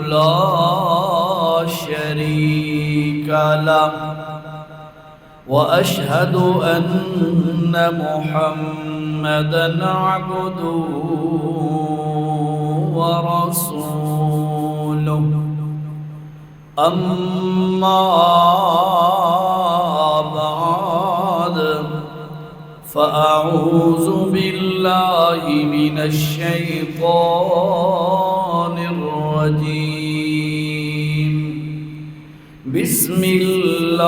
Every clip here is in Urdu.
لا شريك له وأشهد أن محمدًا عبده ورسوله أما بعد فأعوذ بالله من الشيطان الرجيم بسم الله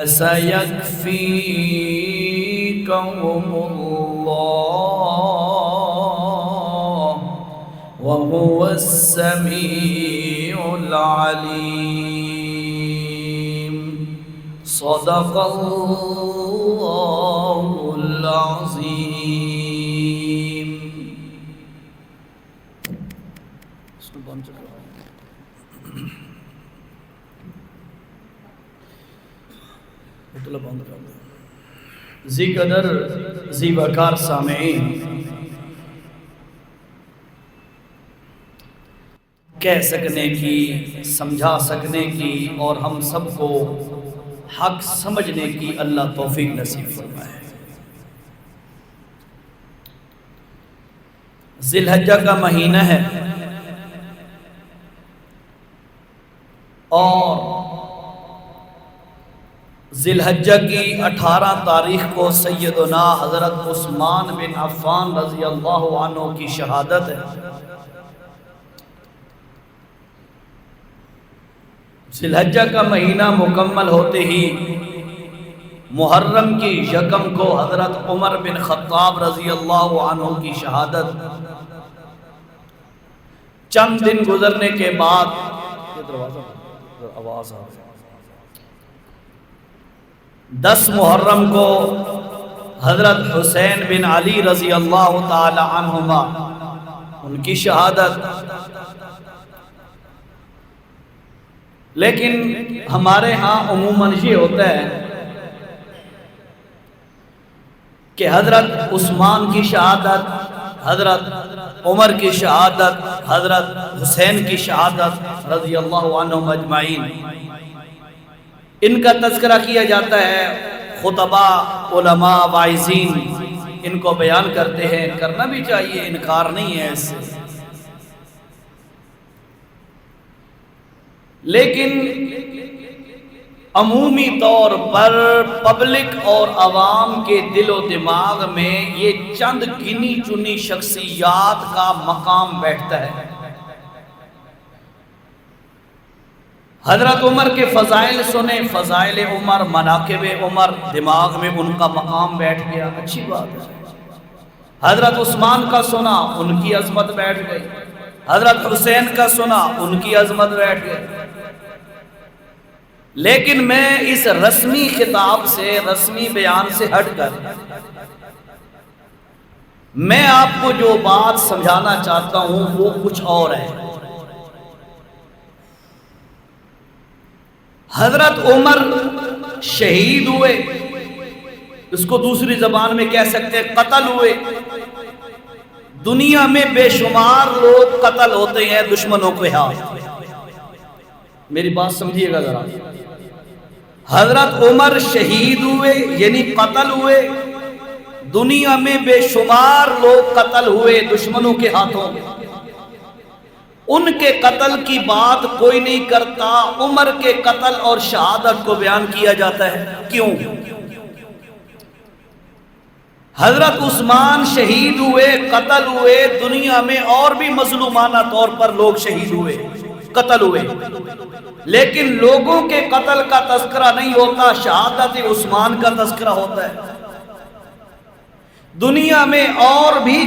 سيكفيكهم الله وهو السميع العليم صدق الله العظيم. ذی قدر ذی وقار سامعین، کہہ سکنے کی، سمجھا سکنے کی اور ہم سب کو حق سمجھنے کی اللہ توفیق نصیب فرمائے۔ ذی الحجہ کا مہینہ ہے اور ذی الحجہ کی 18 تاریخ کو سیدنا حضرت عثمان بن عفان رضی اللہ عنہ کی شہادت ہے۔ ذی الحجہ کا مہینہ مکمل ہوتے ہی محرم کی یکم کو حضرت عمر بن خطاب رضی اللہ عنہ کی شہادت، چند دن گزرنے کے بعد 10 محرم کو حضرت حسین بن علی رضی اللہ تعالی عنہما ان کی شہادت۔ لیکن ہمارے ہاں عموماً یہ ہوتا ہے کہ حضرت عثمان کی شہادت، حضرت عمر کی شہادت، حضرت حسین کی شہادت رضی اللہ عنہم اجمعین، ان کا تذکرہ کیا جاتا ہے، خطباء، علماء، واعظین ان کو بیان کرتے ہیں، کرنا بھی چاہیے، انکار نہیں ہے اس سے۔ لیکن عمومی طور پر پبلک اور عوام کے دل و دماغ میں یہ چند گنی چنی شخصیات کا مقام بیٹھتا ہے۔ حضرت عمر کے فضائل سنیں، فضائل عمر، مناقب عمر، دماغ میں ان کا مقام بیٹھ گیا، اچھی بات ہے۔ حضرت عثمان کا سنا، ان کی عظمت بیٹھ گئی۔ حضرت حسین کا سنا، ان کی عظمت بیٹھ گئی۔ لیکن میں اس رسمی خطاب سے، رسمی بیان سے ہٹ کر میں آپ کو جو بات سمجھانا چاہتا ہوں وہ کچھ اور ہے۔ حضرت عمر شہید ہوئے، اس کو دوسری زبان میں کہہ سکتے ہیں قتل ہوئے۔ دنیا میں بے شمار لوگ قتل ہوتے ہیں دشمنوں کے ہاتھ، میری بات سمجھیے گا ذرا۔ حضرت عمر شہید ہوئے یعنی قتل ہوئے، دنیا میں بے شمار لوگ قتل ہوئے دشمنوں کے ہاتھوں، ان کے قتل کی بات کوئی نہیں کرتا، عمر کے قتل اور شہادت کو بیان کیا جاتا ہے۔ کیوں؟ حضرت عثمان شہید ہوئے، قتل ہوئے، دنیا میں اور بھی مظلومانہ طور پر لوگ شہید ہوئے، قتل ہوئے، لیکن لوگوں کے قتل کا تذکرہ نہیں ہوتا، شہادت عثمان کا تذکرہ ہوتا ہے۔ دنیا میں اور بھی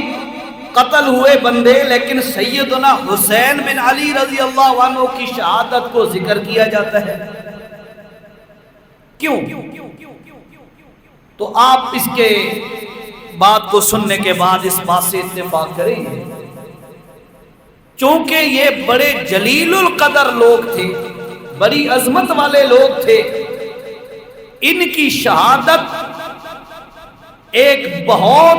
قتل ہوئے بندے، لیکن سیدنا حسین بن علی رضی اللہ عنہ کی شہادت کو ذکر کیا جاتا ہے۔ کیوں؟ تو آپ اس کے بات کو سننے کے بعد اس بات سے اتفاق کریں گے، چونکہ یہ بڑے جلیل القدر لوگ تھے، بڑی عظمت والے لوگ تھے، ان کی شہادت ایک بہت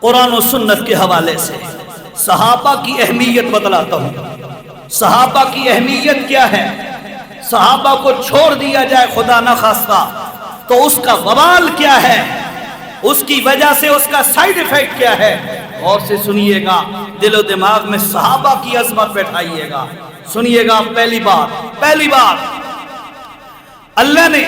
قرآن و سنت کے حوالے سے صحابہ کی اہمیت بتلاتا ہوں۔ صحابہ کی اہمیت کیا ہے؟ صحابہ کو چھوڑ دیا جائے خدا نہ خواستہ تو اس کا وبال کیا ہے، اس کی وجہ سے اس کا سائیڈ ایفیکٹ کیا ہے، غور سے سنیے گا، دل و دماغ میں صحابہ کی عظمت بیٹھائیے گا۔ سنیے گا، پہلی بات اللہ نے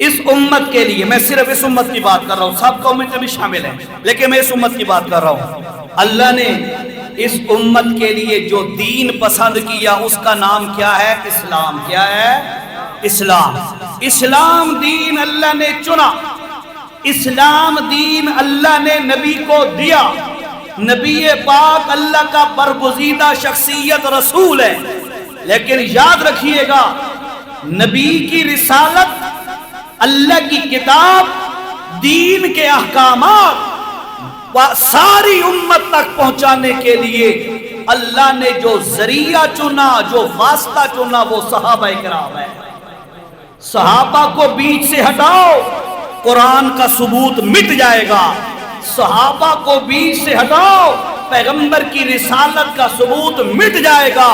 اس امت کے لیے، میں صرف اس امت کی بات کر رہا ہوں، سب قومیں بھی شامل ہیں لیکن میں اس امت کی بات کر رہا ہوں، اللہ نے اس امت کے لیے جو دین پسند کیا اس کا نام کیا ہے؟ اسلام۔ کیا ہے؟ اسلام۔ اسلام دین اللہ نے چنا، اسلام دین اللہ نے نبی کو دیا۔ نبی پاک اللہ کا برگزیدہ شخصیت رسول ہے، لیکن یاد رکھیے گا نبی کی رسالت، اللہ کی کتاب، دین کے احکامات ساری امت تک پہنچانے کے لیے اللہ نے جو ذریعہ چنا، جو واسطہ چنا، وہ صحابہ کرام ہے۔ صحابہ کو بیچ سے ہٹاؤ، قرآن کا ثبوت مٹ جائے گا۔ صحابہ کو بیچ سے ہٹاؤ، پیغمبر کی رسالت کا ثبوت مٹ جائے گا۔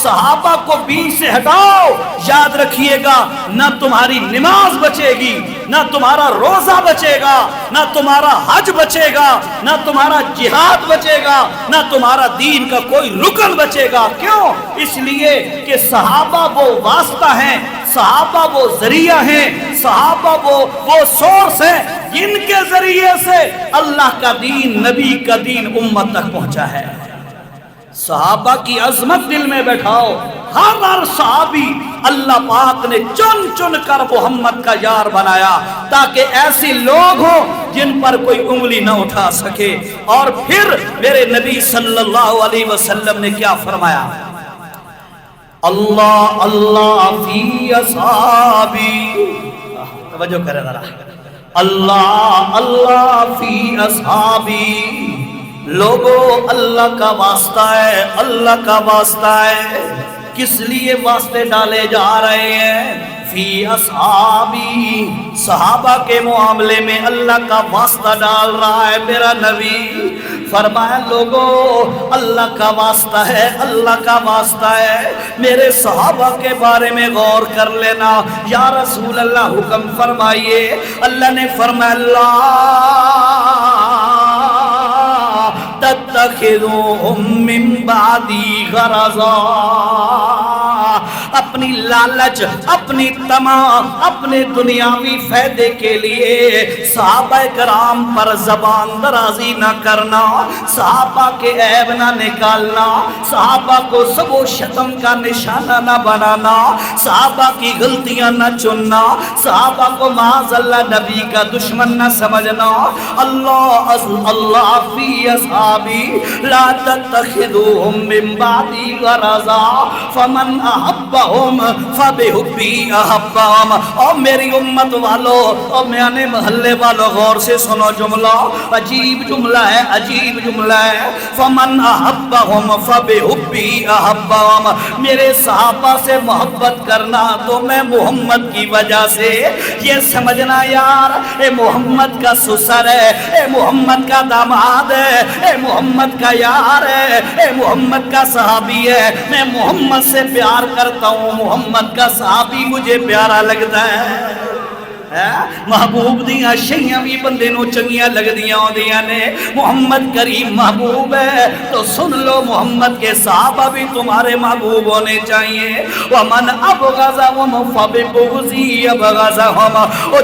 صحابہ کو بیچ سے ہٹاؤ، یاد رکھیے گا نہ تمہاری نماز بچے گی، نہ تمہارا روزہ بچے گا، نہ تمہارا حج بچے گا، نہ تمہارا جہاد بچے گا، نہ تمہارا دین کا کوئی رکن بچے گا۔ کیوں؟ اس لیے کہ صحابہ وہ واسطہ ہیں، صحابہ وہ ذریعہ ہیں، صحابہ وہ سورس ہیں جن کے ذریعے سے اللہ کا دین، نبی کا دین امت تک پہنچا ہے۔ صحابہ کی عظمت دل میں بیٹھاؤ۔ ہر صحابی اللہ پاک نے چن چن کر محمد کا یار بنایا تاکہ ایسے لوگ ہوں جن پر کوئی انگلی نہ اٹھا سکے۔ اور پھر میرے نبی صلی اللہ علیہ وسلم نے کیا فرمایا؟ اللہ اللہ فی اصحابی، توجہ کرے ذرا، اللہ اللہ فی اصحابی، لوگو اللہ کا واسطہ ہے، اللہ کا واسطہ ہے۔ کس لیے واسطے ڈالے جا رہے ہیں؟ فی اصحابی، صحابہ کے معاملے میں اللہ کا واسطہ ڈال رہا ہے میرا نبی۔ فرمایا لوگو اللہ کا واسطہ ہے، اللہ کا واسطہ ہے، میرے صحابہ کے بارے میں غور کر لینا۔ یا رسول اللہ حکم فرمائیے۔ اللہ نے فرمایا تتخذوهم من بعدی غرضا، اپنی لالچ، اپنی طمع، اپنے دنیاوی فائدے کے لیے صحابہ کرام پر زبان درازی نہ کرنا، صحابہ کے عیب نہ نکالنا، صحابہ کو سب و شتم کا نشانہ نہ بنانا، صحابہ کی غلطیاں نہ چننا، صحابہ کو معاذ اللہ نبی کا دشمن نہ سمجھنا۔ اللہ فی اصحابی لا تتخذوهم من بعدی غرضا فمن احبهم فبحبی احبهم۔ اور میری امت والو اور میانے محلے والو غور سے سنو، جملہ عجیب جملہ ہے، عجیب جملہ ہے۔ فمن احبهم فبحبی احبهم، میرے صحابہ سے محبت کرنا تو میں محمد کی وجہ سے، یہ سمجھنا یار اے محمد کا سسر ہے، اے محمد کا داماد ہے، اے محمد کا یار ہے، اے محمد کا صحابی ہے، میں محمد سے پیار کرتا ہوں، محمد کا صحابی مجھے پیارا لگتا ہے۔ محبوب دیاں شیاں بھی بندے نو چنگیاں لگ دیاں ہوندیاں نے، محمد کریم محبوب ہے تو سن لو محمد کے صحابہ بھی تمہارے محبوب ہونے چاہیے۔ ومن ابغضهم فببغضی ابغضهم، اور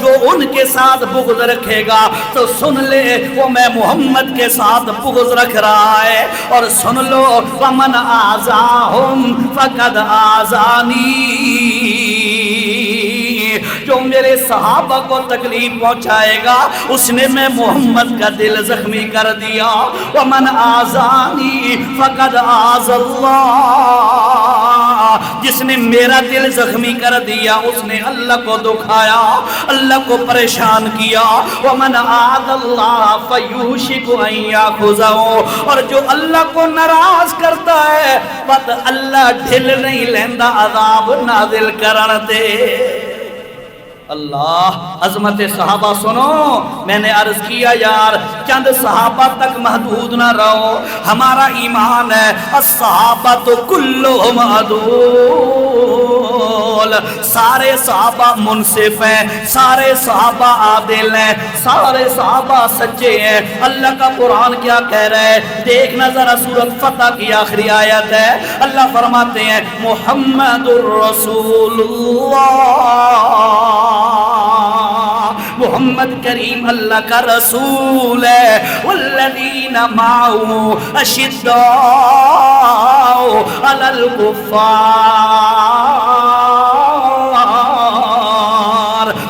جو ان کے ساتھ بغض رکھے گا تو سن لے وہ میں محمد کے ساتھ بغض رکھ رہا ہے۔ اور سن لو ومن آذاهم فقد آذانی، جو میرے صحابہ کو تکلیف پہنچائے گا اس نے میں محمد کا دل زخمی کر دیا۔ ومن آذانی فقد آذى اللہ، جس نے میرا دل زخمی کر دیا اس نے اللہ کو دکھایا، اللہ کو پریشان کیا۔ ومن آذى اللہ فیوشک ان یاخذہ، اور جو اللہ کو ناراض کرتا ہے بس اللہ ڈھل نہیں لیندہ عذاب نازل کرن دے۔ اللہ عظمت صحابہ سنو. میں نے عرض کیا یار چند صحابہ تک محدود نہ رہو. ہمارا ایمان ہے الصحابہ تو کلہم عدول. سارے صحابہ منصف ہیں, سارے صحابہ عادل ہیں, سارے صحابہ سچے ہیں. اللہ کا قرآن کیا کہہ رہا ہے دیکھنا ذرا سورۃ فتح کی آخری آیت ہے. اللہ فرماتے ہیں محمد الرسول اللہ, محمد کریم اللہ کا رسول ہے. والذین معه اشداء علی الکفار.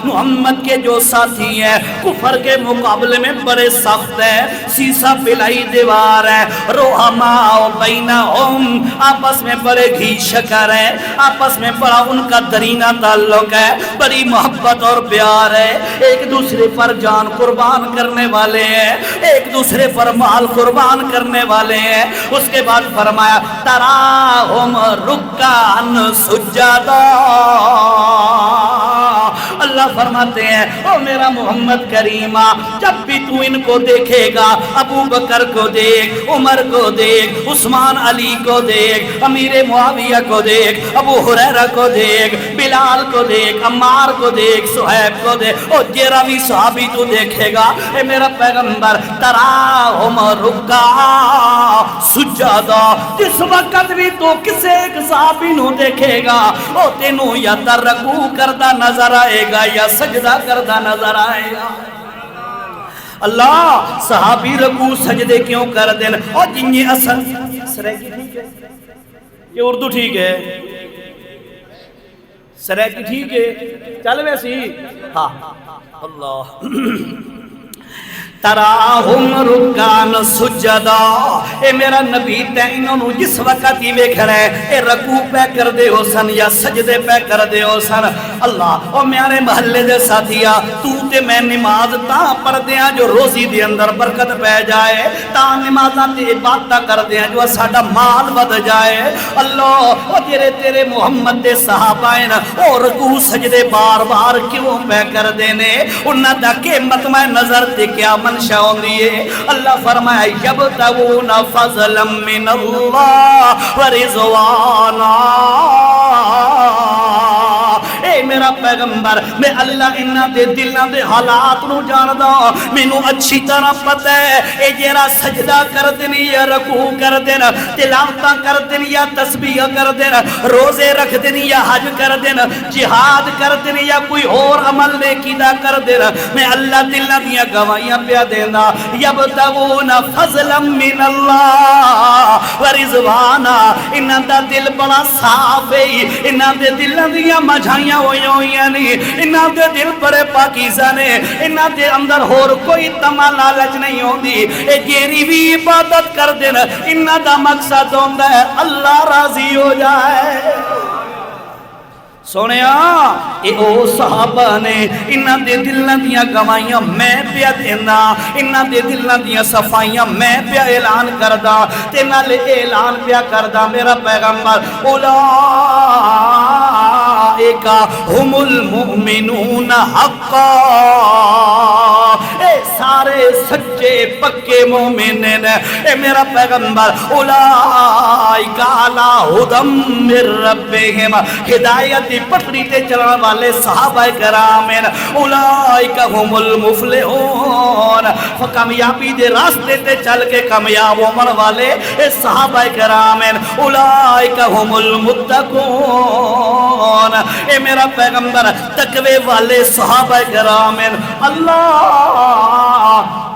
محمد کے جو ساتھی ہیں کفر کے مقابلے میں بڑے سخت ہیں, سیسا پلائی دیوار ہے. رحماء بینہم, آپس میں بڑے گھی شکر ہیں, آپس میں بڑا ان کا درینہ تعلق ہے, بڑی محبت اور پیار ہے. ایک دوسرے پر جان قربان کرنے والے ہیں, ایک دوسرے پر مال قربان کرنے والے ہیں. اس کے بعد فرمایا تراہم رکعن سجدا. اللہ فرماتے ہیں او میرا محمد کریمہ جب بھی تو ان کو دیکھے گا, ابو بکر کو دیکھ, عمر کو دیکھ, عثمان علی کو دیکھ, امیر معاویہ کو دیکھ, ابو ہریرہ کو دیکھ, بلال کو دیکھ, عمار کو دیکھ, صہیب کو دیکھ, اور جیرا بھی صحابی تو دیکھے گا اے میرا پیغمبر تراہم رکعا سجدا. جس وقت بھی تو کسے ایک صحابی نو دیکھے گا او تینوں یا تر رکوع کردہ نظر آئے گا یا سجدہ کردہ نظر آئے گا. اللہ صحابی رکوع سجدے کیوں کر دیں؟ اور جنہی اصل سریکی ٹھیک ہے, یہ اردو ٹھیک ہے, سریکی ٹھیک ہے, چل ویسی ہاں. اللہ تراہم رکعن سجدا. اے میرا نبی تے انہوں جس وقت ہی ویکھ رہے اے رکوع پہ کر دے ہو سن یا سجدے پہ کر دے ہو سن. اللہ او میارے محلے دے ساتھیا تو تے میں نماز تا پڑھ دیاں جو روزی دے اندر برکت پہ جائے, تا نمازاں تے عبادتاں کر دیاں جو ساڈا مال ود جائے. اللہ او تیرے محمد دے صحابہ ہیں او رکوع سجدے بار بار کیوں پہ کر دینے؟ انہاں دا قیمت میں نظر تے کیا منشا ہوندی ہے. اللہ فرمایا یبتغون فضلا من اللہ ورضوانا. اے میرا پیغمبر میں اللہ انہاں دے دلاں دے حالات نو جاندا, مینوں اچھی طرح پتہ ہے اے جیڑا سجدہ کر دین یا رکوع کر دین, تلاوتاں کر دین یا تسبیح کر دین, روزے رکھ دین یا حج کر دین, جہاد کر دین یا کوئی اور عمل نیکی دا کر دین, میں اللہ دلاں دیاں گواہیاں پیا دیندا. یبتغون فضلا من اللہ ورضوانا. انہاں دا دل بڑا صاف ہے, انہاں دے دلاں دیاں مجھائیاں ہوئیاں نہیں, انہاں دے دل بڑے پاکیزہ نے, انہاں دے اندر اور کوئی تما لالچ نہیں ہوندی. اے جیری بھی عبادت کر دین انہاں دا مقصد ہوندا ہے اللہ راضی ہو جائے. سونیا اے او صحابہ نے انہاں دے دلاں دیاں گواہیاں میں پیا دینا, انہاں دے دلاں دیاں صفائیاں میں پیا اعلان کردا, تے نال اعلان پیا کردا میرا پیغمبر اولئک هم المؤمنون حقا. اے سارے سچے پکے مومن ہیں اے میرا پیغمبر. اولئک علی ھدی من ربہم, ہدایت پٹری تے چلنے والے صحابہ کرام ہیں. اولئک هم المفلحون, کامیابی دے راستے تے چل کے کامیاب ہونے والے صحابہ کرام ہیں. اولئک هم المتقون. اے میرا پیغمبر تقوی والے صحابہ کرام ہیں. اللہ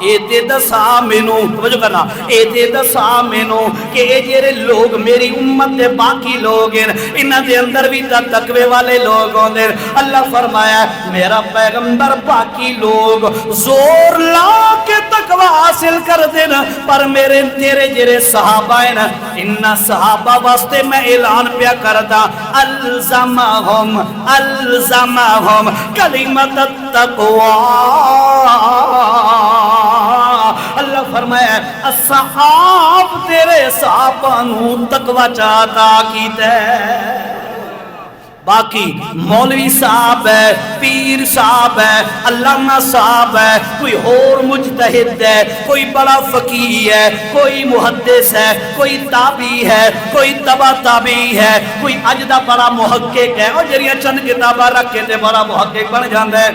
اے تے دسا مینوں توجہ کرنا, اے تے دسا مینوں کہ اے جڑے لوگ میری امت دے باقی لوگ ہیں انہاں دے اندر بھی تقوی والے لوگ ہوندے. اللہ فرمایا میرا پیغمبر باقی لوگ زور لا کے تقوی حاصل کر دینا, پر میرے تیرے جڑے صحابہ ہیں انہاں صحابہ واسطے میں اعلان پیا کردا الزمہم کلمۃ التقوی. اللہ فرمایا اصحاب تیرے صحابہ نو تقوی چاہتا کیتا ہے. باقی مولوی صاحب ہے، پیر صاحب ہے، علامہ صاحب ہے، کوئی اور مجتہد ہے، کوئی بڑا فقیہ ہے، کوئی محدث ہے، کوئی تابعی ہے، کوئی تبع تابعی ہے، کوئی اج دا بڑا محقق ہے، اور جڑیاں چند کتاباں رکھ کے تے بڑا محقق بن جاندا ہے۔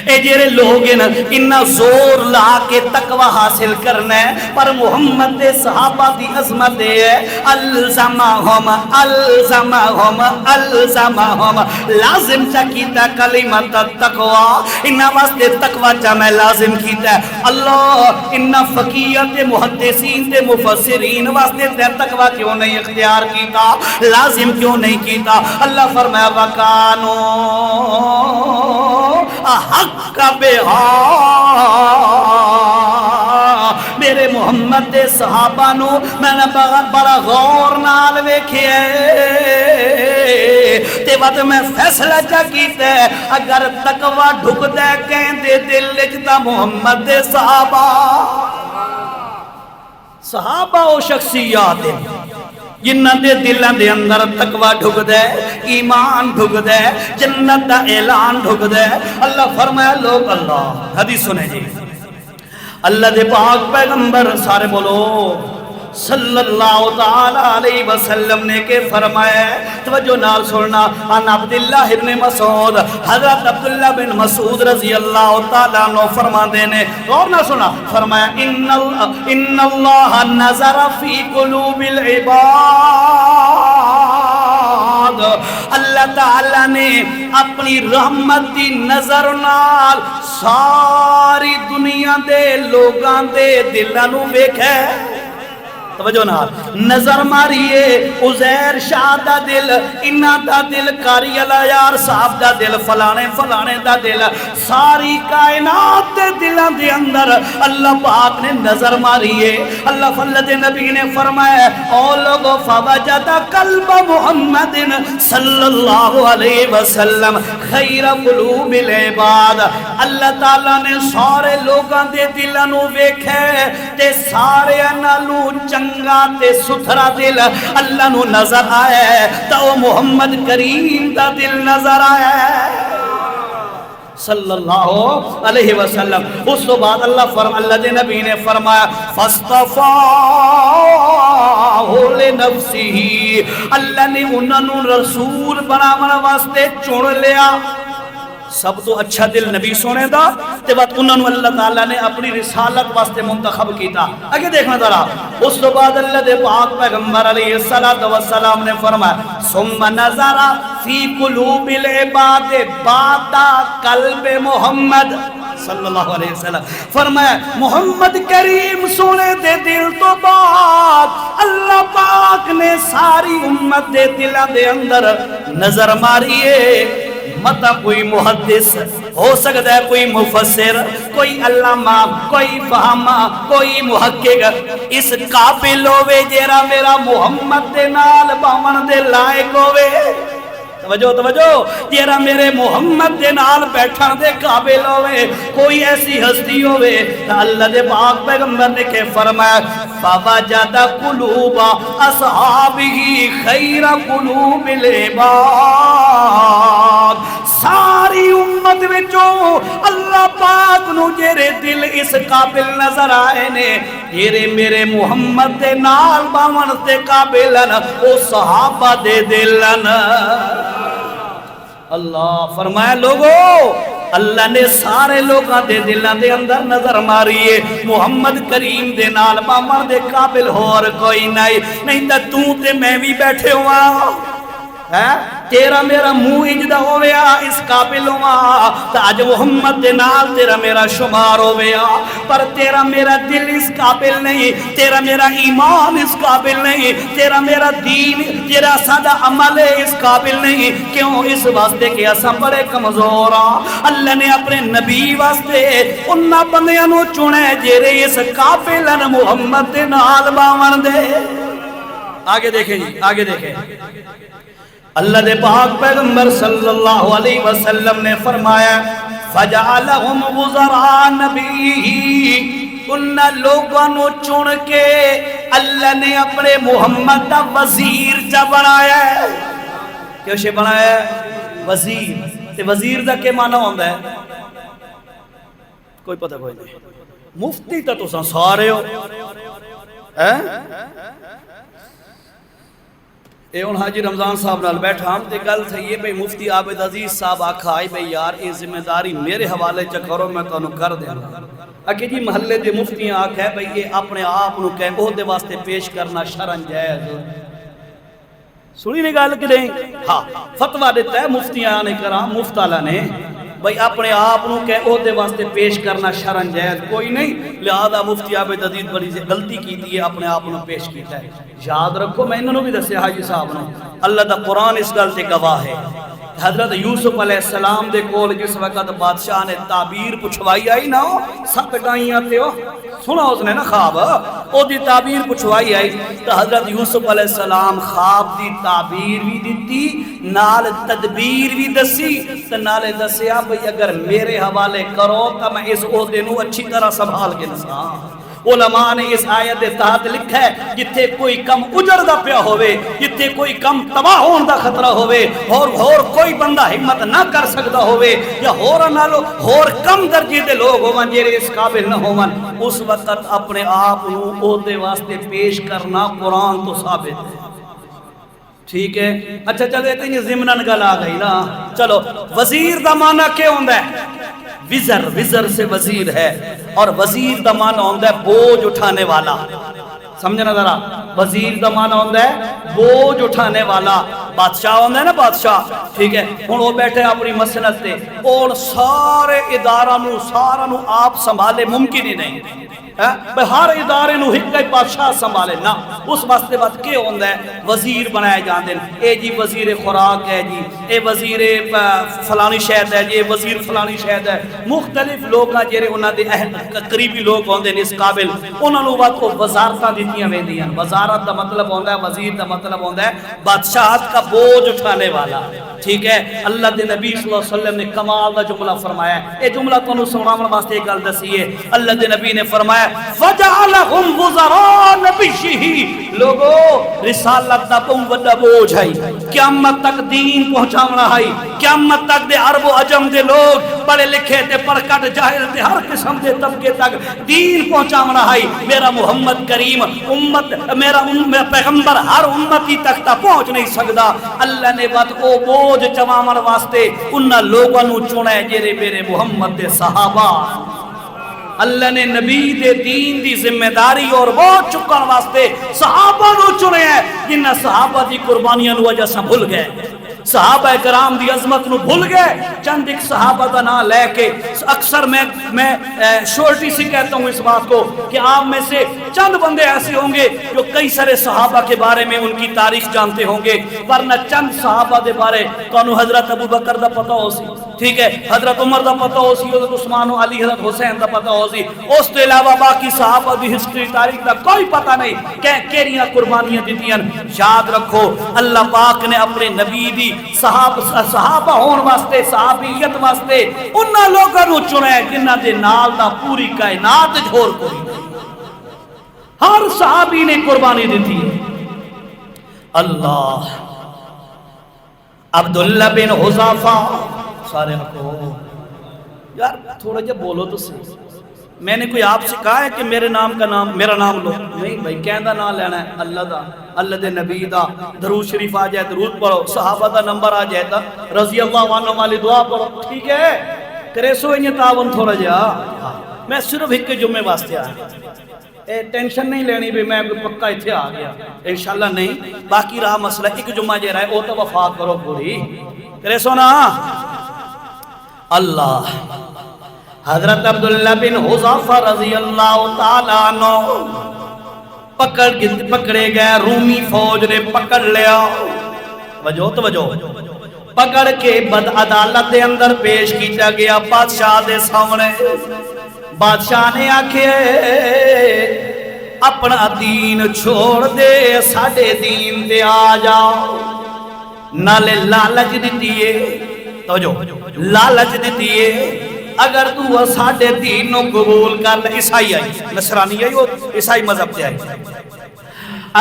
اے جڑے لوگ ہیں نا انہاں زور لا کے تقوی حاصل کرنا ہے، پر محمد دے صحابہ دی عظمت ہے الزمہم الزمہم الزمہم، لازم چا کیتا کلمۃ التقوی، انہاں واسطے تقوی چا میں لازم کیتا ہے۔ اللہ انہاں فقیہ تے محدثین تے مفسرین واسطے تے تقوی کیوں نہیں اختیار کیتا، لازم کیوں نہیں کیتا؟ اللہ فرمایا وکانو حق بہا، میرے محمد دے صحابہ نو میں نے بڑا غور نال ویکھیا تے وقت میں فیصلہ چا کیتا ہے اگر تقوی ڈھکدا ہے کہندے دل وچ تا محمد دے صحابہ او شخصیات ہیں جنہاں دے دلاں دے اندر تقوی ڈھکدا ہے، ایمان ڈھکدا ہے، جنت دا اعلان ڈھکدا ہے۔ اللہ فرمایا لوگ، اللہ حدیث سنیں جی، اللہ دے پاک پیغمبر سارے بولو صلی اللہ تعالی علیہ وسلم نے کہ فرمایا ہے، توجہ نال سننا، ان عبداللہ ابن مسعود، حضرت عبداللہ بن مسعود رضی اللہ تعالیٰ عنہ فرماندے نے، غور نہ سنا، فرمایا ان اللہ نظر فی قلوب العباد، اللہ تعالیٰ نے اپنی رحمت دی نظر نال ساری دنیا دے لوگاں دے دلاں نو ویکھے، توجہ نال نظر ماریے، عزیر شاہ دا دل، انہاں دا دل، کاری الایار صاحب دا دل، فلانے فلانے دا دل، ساری کائنات دے دلاں دے اندر اللہ پاک نے نظر ماریے۔ اللہ فلد نبی نے فرمایا او لوگو فوجد قلب محمد صلی اللہ علیہ وسلم خیر قلوب العباد، اللہ تعالیٰ نے سارے لوگاں دے دلاں نو ویکھے تے سارے نالوں چنگا تے ستھرا دل اللہ نو نظر آیا ہے، تو محمد کریم دا دل نظر آیا ہے صلی اللہ علیہ وسلم۔ اس تو بعد اللہ دے نبی نے فرمایا فاصطفاہ لنفسہ، اللہ نے انہاں نو رسول بناون واسطے چن لیا۔ سب تو اچھا دل نبی سونے دا تے بعد انہوں نے اللہ تعالیٰ نے اپنی رسالت واسطے منتخب کیتا۔ آگے دیکھنا ذرا، اس تو بعد اللہ دے پاک پیغمبر علیہ السلام نے فرمایا ثم نظر فی قلوب العباد بعد قلب محمد صلی اللہ علیہ وسلم، فرمایا محمد کریم سونے دے دل تو بعد اللہ پاک نے ساری امت دے دلوں دے اندر نظر ماریے۔ مطا کوئی محدث ہو سکتا ہے، کوئی مفسر، کوئی علامہ، کوئی فہمہ، کوئی محقق اس قابل ہوئے جیرا میرا محمد دے نال باون دے لائق ہوئے، توجہ توجہ، جیرا میرے محمد دے نال بیٹھن دے قابل ہوئے، کوئی ایسی ہستی ہوئے تو اللہ دے پاک پیغمبر نے کہ فرمایا فَوَجَدَ قُلُوبَ أَصْحَابِهِ خَيْرَ قُلُوبِ الْعِبَادِ، ساری امت وچوں اللہ پاک نو جیرے دل اس قابل نظر آئے نے، جیرے میرے محمد دے نال باون دے قابلن او صحابہ دے دلن۔ اللہ فرمایا لوگوں اللہ نے سارے لوگاں دے دلاں دے اندر نظر ماریے، محمد کریم دے نال باون دے قابل اور کوئی نہیں تو تے میں بھی بیٹھے ہوا تیرا میرا منہ اجدا ہویا اس قابل ہوا تو اج محمد دے نال تیرا میرا شمار ہویا، پر تیرا میرا دل اس قابل نہیں، تیرا میرا ایمان اس قابل نہیں، تیرا میرا دین تیرا سادہ عمل اس قابل نہیں۔ کیوں؟ اس واسطے کہ اساں بڑے کمزور ہاں۔ اللہ نے اپنے نبی واسطے انہاں بندیاں نو چنے جڑے اس قابل محمد دے نال باون دے۔ آگے دیکھیں جی، آگے دیکھیں، اللہ دے پاک پیغمبر صلی اللہ علیہ وسلم نے فرمایا فَجَعَلَهُمْ وُزَرَاءَ نَبِيِّهِ، ان لوگوں نو چن کے اللہ نے اپنے محمد دا وزیر جا بنایا ہے۔ کہ اسے بنایا ہے وزیر، تے وزیر دا کے معنی ہوندہ ہے؟ کوئی پتہ کوئی نہیں، مفتی تا تو سارے ہو اے ان حاجی رمضان صاحب نال بیٹھا ہم تے گل تھی یہ بھئی مفتی عابد عزیز صاحب آکھا آئی بھئی یار یہ ذمہ داری میرے حوالے چکرو میں تو انہوں کر دیں اکی جی محلے دے مفتیاں آکھا ہے بھئی یہ اپنے آپ انہوں کہیں وہ دے واسطے پیش کرنا شرن جائز سنی نہیں گال کہ نہیں؟ ہاں فتوہ دیتا ہے مفتیاں نے کرام مفتالہ نے بھئی اپنے آپ انہوں کہیں وہ دے واسطے پیش کرنا شرن جائز کوئی نہیں، لہذا مفتی عابد عزیز بڑی سے غلطی کی تھی اپنے آپ انہوں پیش کیتا ہے۔ یاد رکھو میں انہوں بھی دسے حاجی صاحب نے اللہ دا قرآن اس گل سے گواہ ہے۔ حضرت یوسف علیہ السلام دے کول جس وقت بادشاہ نے تعبیر پچھوائی آئی نا سب گائیاں تے ہو سنا اس نے نا خواب او دی تعبیر پچھوائی آئی تو حضرت یوسف علیہ السلام خواب دی تعبیر بھی دیتی نال تدبیر بھی دسی تو نالے دسیا بھئی اگر میرے حوالے کرو تو میں اس عہدے نو اچھی طرح سنبھال کے نساں۔ علماء نے اس آیت تحت لکھا ہے جتھے کوئی کم اجر دا پیا ہوئے جتھے کوئی کم تباہ ہون دا خطرہ ہوئے اور کوئی بندہ ہمت نہ کر سکتا ہوئے یا اور کم درجے دے لوگ ہوون جیرے اس قابل نہ ہوون اس وقت اپنے آپ عہدے واسطے پیش کرنا قرآن تو ثابت ہے۔ ٹھیک ہے اچھا چلو اتنی ضمنن گل آ گئی نا چلو وزیر دا معنی کیا ہوندہ ہے؟ وزر سے وزیر ہے اور وزیر دا معنی ہوندہ ہے بوجھ اٹھانے والا سمجھنا ذرا وزیر دا معنی ہوندہ ہے بوجھ اٹھانے والا بادشاہ ہوندہ ہے نا بادشاہ ٹھیک ہے ہن وہ بیٹھے اپنی مسنت تے اور سارے ادارہ نو آپ سنبھالے ممکن ہی نہیں ہر ادارے نو ایک بادشاہ سنبھالے نا اس واسطے بات کیا ہوندہ ہے وزیر بنائے جاندے اے جی وزیر خوراک ہے جی اے وزیر فلانی شہد ہے جی وزیر فلانی شہد ہے مختلف لوگ ہیں جیرے انہاں دے قریبی لوگ ہوندے اس قابل انہاں نو بات کو وزارتاں دیتیاں ویندیاں وزارت دا مطلب ہوندہ ہے وزیر دا مطلب ہوندہ ہے بادشاہت کا بوجھ اٹھانے والا ٹھیک ہے اللہ دے نبی صلی اللہ علیہ وسلم نے کمال دا جملہ فرمایا ہے اے جملہ تو انہوں سنامن واسطے ایک گل دسی ہے اللہ دے نبی نے فرمایا وَجَعَلَهُمْ وُزَرَاءَ نَبِيِّهِ لوگو رسالت دا بہت بڑا بوجھ ہے قیامت تک دین پہنچاونا ہے قیامت تک دے عرب و عجم دے لوگ پڑھے لکھے تے پرکٹ جاہل تے ہر قسم دے طبقے تک دین پہنچاونا ہے میرا محمد کریم امت میرا پیغمبر ہر امتی تک تا پہنچ نہیں سکتا اللہ نے بات او بوجھ چوامن واسطے انہاں لوگاں نو چنے جڑے میرے محمد دے صحابہ اللہ نے نبی دے دین دی ذمہ داری اور بہت چکن واسطے صحابہ نو چنے ہیں جنہ صحابہ دی قربانیاں نو وجہ سے بھول گئے صحابہ کرام دی عظمت نو بھول گئے چند ایک صحابہ دا نام لے کے اکثر میں شورٹی سے کہتا ہوں اس بات کو کہ آپ میں سے چند بندے ایسے ہوں گے جو کئی سارے صحابہ کے بارے میں ان کی تاریخ جانتے ہوں گے ورنہ چند صحابہ دے بارے تو انہوں حضرت ابو بکر دا پتہ ہو سی ٹھیک ہے حضرت عمر دا پتہ ہو سی حضرت عثمان و علی حضرت حسین دا پتہ ہو سی اس کے علاوہ باقی صحابہ دی ہسٹری تاریخ دا کوئی پتہ نہیں کہ کیریاں قربانیاں دیتیاں یاد رکھو اللہ پاک نے اپنے نبی دی صحابہ ہون واسطے صحابیت واسطے انہاں لوگاں نو چنے جنہاں دے نال دا پوری کائنات جھور کوئی ہر صحابی نے قربانی دی تھی اللہ عبداللہ بن حذافہ سارے کو یار تھوڑا جا بولو تو صحیح میں نے کوئی آپ سے کہا ہے کہ میرا نام لو نہیں بھائی کہندہ نام لینا ہے اللہ دا اللہ دے نبی دا درود شریف آ جائے درود پڑھو صحابہ دا نمبر آ جائے تا رضی اللہ عنہ والی دعا پڑھو ٹھیک ہے کرے سو انہیں تعاون تھوڑا جا میں صرف ایک کے جمعے واسطے آیا ٹینشن نہیں لینی بھی میں پکا اتھے آ گیا انشاءاللہ نہیں باقی رہا مسئلہ ایک جمعہ جے رہا ہے او تو وفات کرو پوری کرے سو نا اللہ حضرت عبداللہ بن حذافہ رضی اللہ تعالیٰ عنہ پکڑے گئے رومی فوج نے پکڑ لیا وجہ پکڑ کے بد عدالت دے اندر پیش کیتا گیا بادشاہ دے سامنے بادشاہ نے آکھے اپنا دین چھوڑ دے ساڑھے دین دے آ جاؤ نالے لالچ دیتیے لالچ دیتیے اگر تو ساڑھے دین نو قبول کر لے عیسائی آئی نصرانی آئی وہ عیسائی مذہب تے آئی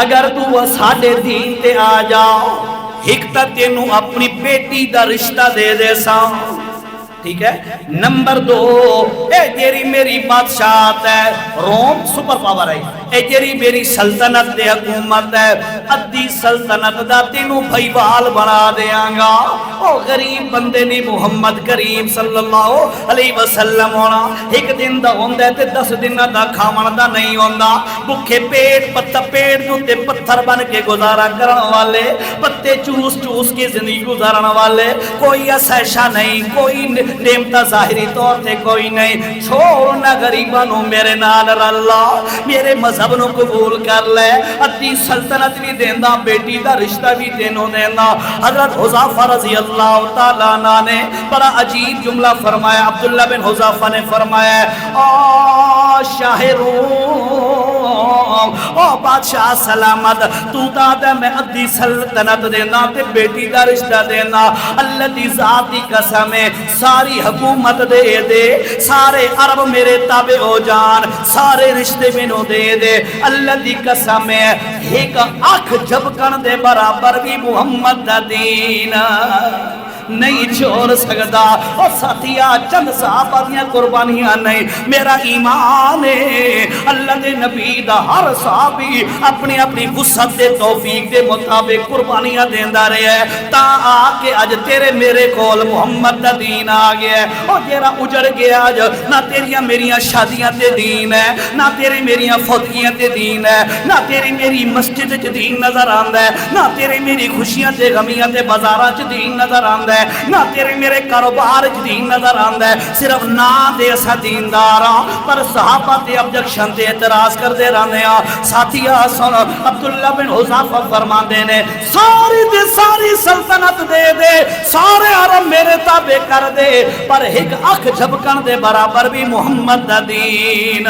اگر تو ساڑھے دین تے آ جاؤ ایک تا تینوں اپنی بیٹی دا رشتہ دے دے سا، ٹھیک ہے۔ نمبر 2، اے جیری میری بادشاہت ہے، روم سپر پاور ہے، اے جیری میری سلطنت دے حکومت ہے، ادھی سلطنت دا تینوں بھائی بال بنا دیاں گا۔ او غریب بندے نے محمد کریم صلی اللہ علیہ وسلم ہونا، ایک دن دا ہوندہ تے 10 دن دا کھاون دا نہیں ہوندہ، بکھے پیٹ پیٹ دو تے پتھر بن کے گزارا کرن والے، پتے چوس چوس کے زندگی گزارن والے، کوئی ایسا نہیں، کوئی نعمتہ ظاہری طور تے کوئی نہیں، چھوڑ نہ غریبانوں میرے نال رلا، میرے مذہب نو قبول کر لے، ادھی سلطنت بھی دیندہ، بیٹی دا رشتہ بھی دینوں دیندہ۔ حضرت حذیفہ رضی اللہ تعالیٰ عنہ نے بڑا عجیب جملہ فرمایا، عبداللہ بن حذیفہ نے فرمایا، شاہ روم، او بادشاہ سلامت، تو دادا میں ادھی سلطنت دینا تے بیٹی دا رشتہ دینا، اللہ دی ذاتی قسم ہے، ساری حکومت دے دے، سارے عرب میرے تابع ہو جان، سارے رشتے منو دے دے، اللہ دی قسم ہے، ایک آنکھ جھپکن دے برابر بھی محمد دا دین نہیں چھوڑ سکتا۔ اور ساتھیا چند صحابہ دیاں قربانیاں نہیں، میرا ایمان ہے اللہ دے نبی دا ہر صحابی اپنی اپنی وسعت دے توفیق دے مطابق قربانیاں دیندہ رہے ہیں، تا آکے اج تیرے میرے کول محمد دا دین آ گیا ہے۔ اور جیرا اجڑ گیا اج، نہ تیریاں میریاں شادیاں تے دین ہے، نہ تیری میریاں فوتگیاں تے دین ہے، نہ تیری میری مسجد چ دین نظر آندا ہے، نہ تیری میری خوشیاں تے غمیاں تے بازاراں چ دین نظر آندا ہے، نہ تیرے میرے کاروبار چ دین نظر آندا ہے، صرف نا دے اسا دینداراں، پر صحابہ تے ابجیکشن تے اعتراض کردے رہنے ہاں۔ ساتھیا سن، عبداللہ بن حذیفہ فرماندے نے، ساری دے ساری سلطنت دے دے، سارے عرب میرے تابع کر دے، پر ایک اکھ جھپکن دے برابر بھی محمد دا دین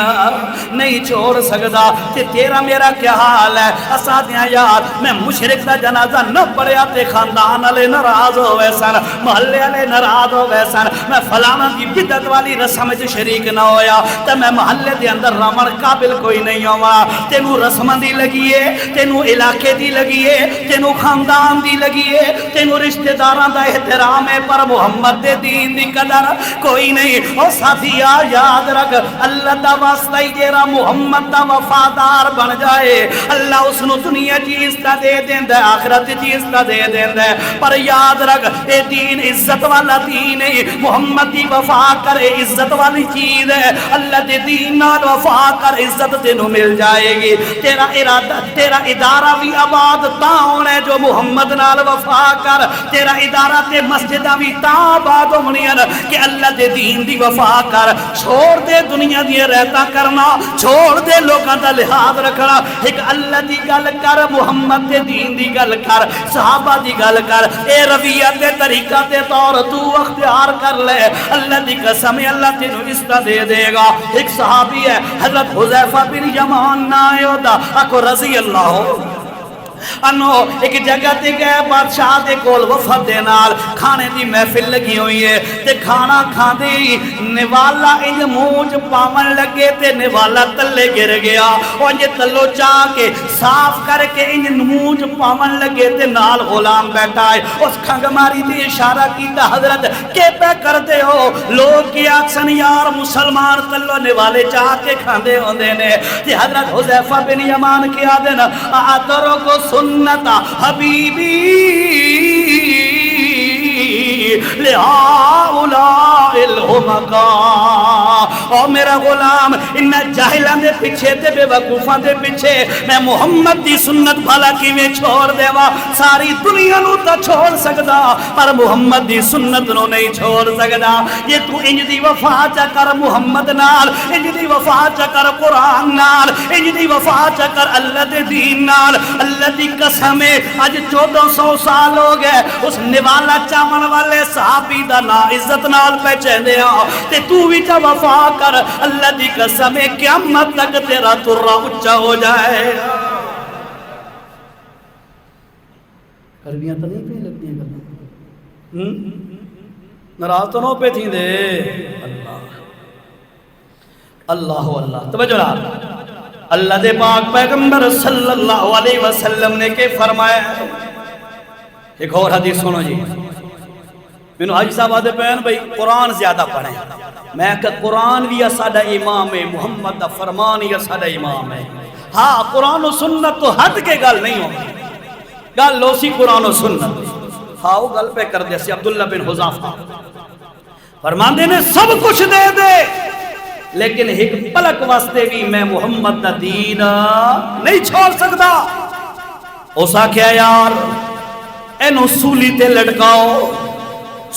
نہیں چھوڑ سکدا۔ تے تیرا میرا کیا حال ہے؟ اسا دیاں یار، میں مشرک دا جنازہ نہ پڑھیا تے خاندان والے ناراض ہوئے سن، محلے والے ناراض ہو گئے سن، میں فلانا دی بدعت والی رسم وچ شریک نہ ہویا تے میں محلے دے اندر رمن قابل کوئی نہیں ہوا۔ تینوں رسم دی لگی ہے، تینوں علاقے دی لگی ہے، تینوں خاندان دی لگی ہے، تینوں رشتہ داراں دا احترام ہے، پر محمد دے دین دی قدر کوئی نہیں۔ او ساتھیا یاد رکھ، اللہ دا واسطہ ہی جیرا محمد دا وفادار بن جائے، اللہ اس نو دنیا چ عزت دے دیندا ہے، آخرت چ عزت دے دیندا ہے، پر یاد رکھ اے دین عزت والا دین ہے، محمد دی وفا کرے عزت والی چیز ہے، اللہ دے دین نال وفا کر عزت تینوں مل جائے گی۔ تیرا ارادہ تیرا ادارہ بھی آباد تاں ہونا ہے جو محمد نال وفا کر، تیرا ادارہ تے مسجدہ بھی تاں آباد ہونی ہے کہ اللہ دے دین دی وفا کر۔ چھوڑ دے دنیا دی رہتا کرنا، چھوڑ دے لوگاں دا لحاظ رکھنا، ایک اللہ دی گل کر، محمد دے دین دی گل کر، صحابہ دی گل کر، اے رویہ تے طریقہ تے طور تو اختیار کر لے، اللہ دی قسم اللہ تینوں عزت دے دے گا۔ ایک صحابی ہے حضرت حذیفہ بن یمان نائیو دا اکو رضی اللہ انو، ایک جگہ تے گئے بادشاہ دے کول وفد دے نال کھانے دی محفل لگی ہوئی ہے، تے کھانا کھاندی نوالا انج منہ پاون لگے تے نوالا تلے گر گیا، انج تلو چاہ کے صاف کر کے انج منہ پاون لگے تے نال غلام بیٹھا ہے، اس کھنگ ماری دی اشارہ کیتا، حضرت کے پہ کر دے ہو؟ لوگ کی آکسن یار مسلمان تلو نوالے چاہ کے کھاندے ہوندے نے، تے حضرت حذیفہ بن یمان کیا دینا آتروں کو سنتا حبیبی لہاؤلاء الہمقا، او میرا غلام انہا جاہلان دے پچھے تے بے وقوفان دے پچھے میں محمد دی سنت بھالا کی میں چھوڑ دے وا، ساری دنیا نو تا چھوڑ سکدا پر محمد دی سنت نو نہیں چھوڑ سکدا۔ یہ تو انج دی وفا چا کر محمد نال، انج دی وفا چا کر قرآن نال، انج دی وفا چا کر اللہ دے دین نال، اللہ دی قسم اج 1400 سال ہو گئے اس نوالا چاون والے صحابی دا نا عزت نال پہچانے ہاں، تے تو بھی چا وفا کر، اللہ دی قسم قیامت تک تیرا ترہ اچھا ہو جائے۔ عربیاں تو نہیں پہ لگتی ہیں کرنا، نراز تو نو پہ تھیں دے اللہ اللہ توجہ رہا۔ اللہ دے پاک پیغمبر صلی اللہ علیہ وسلم نے کہ فرمایا ایک اور حدیث سنو جی، مینوں حاجی صاحب آدھے پہن بھئی قرآن زیادہ پڑھیں، میں کہ قرآن بھی ساڈا امام ہے، محمد دا فرمان ہی ساڈا امام ہے۔ ہاں قرآن و سنت تو ہٹ کے گل نہیں ہوتی، گل لو سی قرآن و سنت۔ ہاں وہ گل پہ کر دیا سی عبداللہ بن حذافہ فرماندے نے سب کچھ دے دے لیکن ایک پلک واسطے بھی میں محمد دا دین نہیں چھوڑ سکتا۔ اس آکھیا یار اینو سولی تے لٹکاؤ،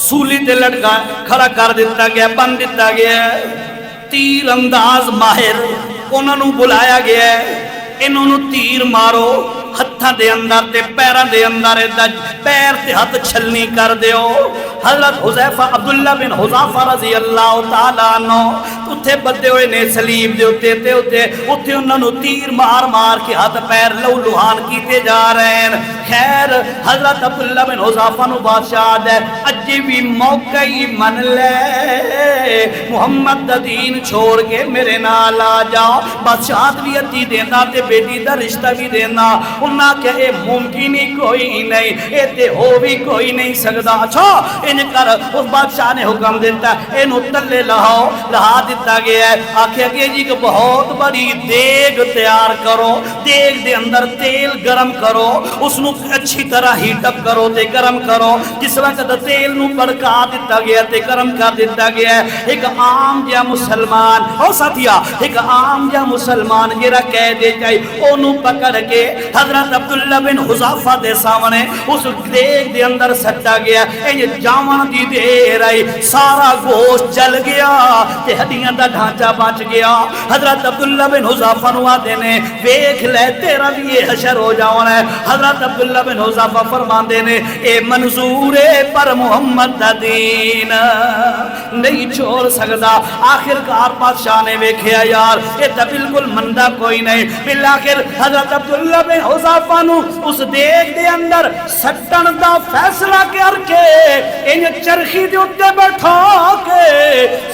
سولی تے لٹکا کھڑا کر دیتا گیا، بند دیتا گیا، تیر انداز ماہر انہوں نے بلایا گیا، انہوں نے تیر مارو، ہتھاں دے اندر تے پیران دے اندر پیر تے ہاتھ چھلنی کر دیو۔ حضرت حذیفہ عبداللہ بن حذافہ رضی اللہ تعالیٰ عنہ اتھے بدے ہوئے نے سلیب دے اتے تے اتے انہوں نے تیر مار مار کے ہاتھ پیر لو لوہان کیتے جا رہے ہیں۔ خیر حضرت عبداللہ بن حذافہ نو بادشاہ دے اجی بھی موقع ہی من لے، محمد دا دین چھوڑ کے میرے نال آ جاؤ، بادشاہ بھی اتی دینا تے بیٹی دا رشتہ بھی دینا۔ انہاں کہ اے ممکن ہی کوئی نہیں، اے تے ہو بھی کوئی نہیں سکدا۔ اچھا ان کر، اس بادشاہ نے حکم دیتا ہے انہوں تلے لہاؤ، لہا دیتا گیا ہے۔ آکھے گئے جی کہ بہت بڑی دیگ تیار کرو، دیگ دے اندر تیل گرم کرو، اس نو اچھی طرح ہیٹ اپ کرو تے گرم کرو۔ جس وقت تیل نو بڑکا دیتا گیا تے گرم کر دیتا گیا ہے، ایک عام جا مسلمان او ساتھیا، ایک عام جا مسلمان جرا کہہ دے جائے انہوں پکڑ کے حضرت عبداللہ بن حذافہ دے سامنے اس دیگ دے اندر سٹا گیا، جامن دی دے رہی، سارا گوشت جل گیا تے ہڈیاں دا ڈھانچہ بچ گیا۔ حضرت عبداللہ بن حذافہ نو آدے نے ویکھ لے تیرا بھی یہ حشر ہو جاؤنا ہے۔ حضرت عبداللہ بن حذافہ فرماندے نے اے منظور ہے پر محمد دا دین نہیں چھوڑ سکتا۔ آخر کار بادشاہ نے ویکھیا یار یہ تا بالکل مندہ کوئی نہیں، بالآخر حضرت عبداللہ بن حذافہ نو اس دیگ دے اندر سٹن دا فیصلہ کر کے ان چرخی دے اتے بیٹھا کے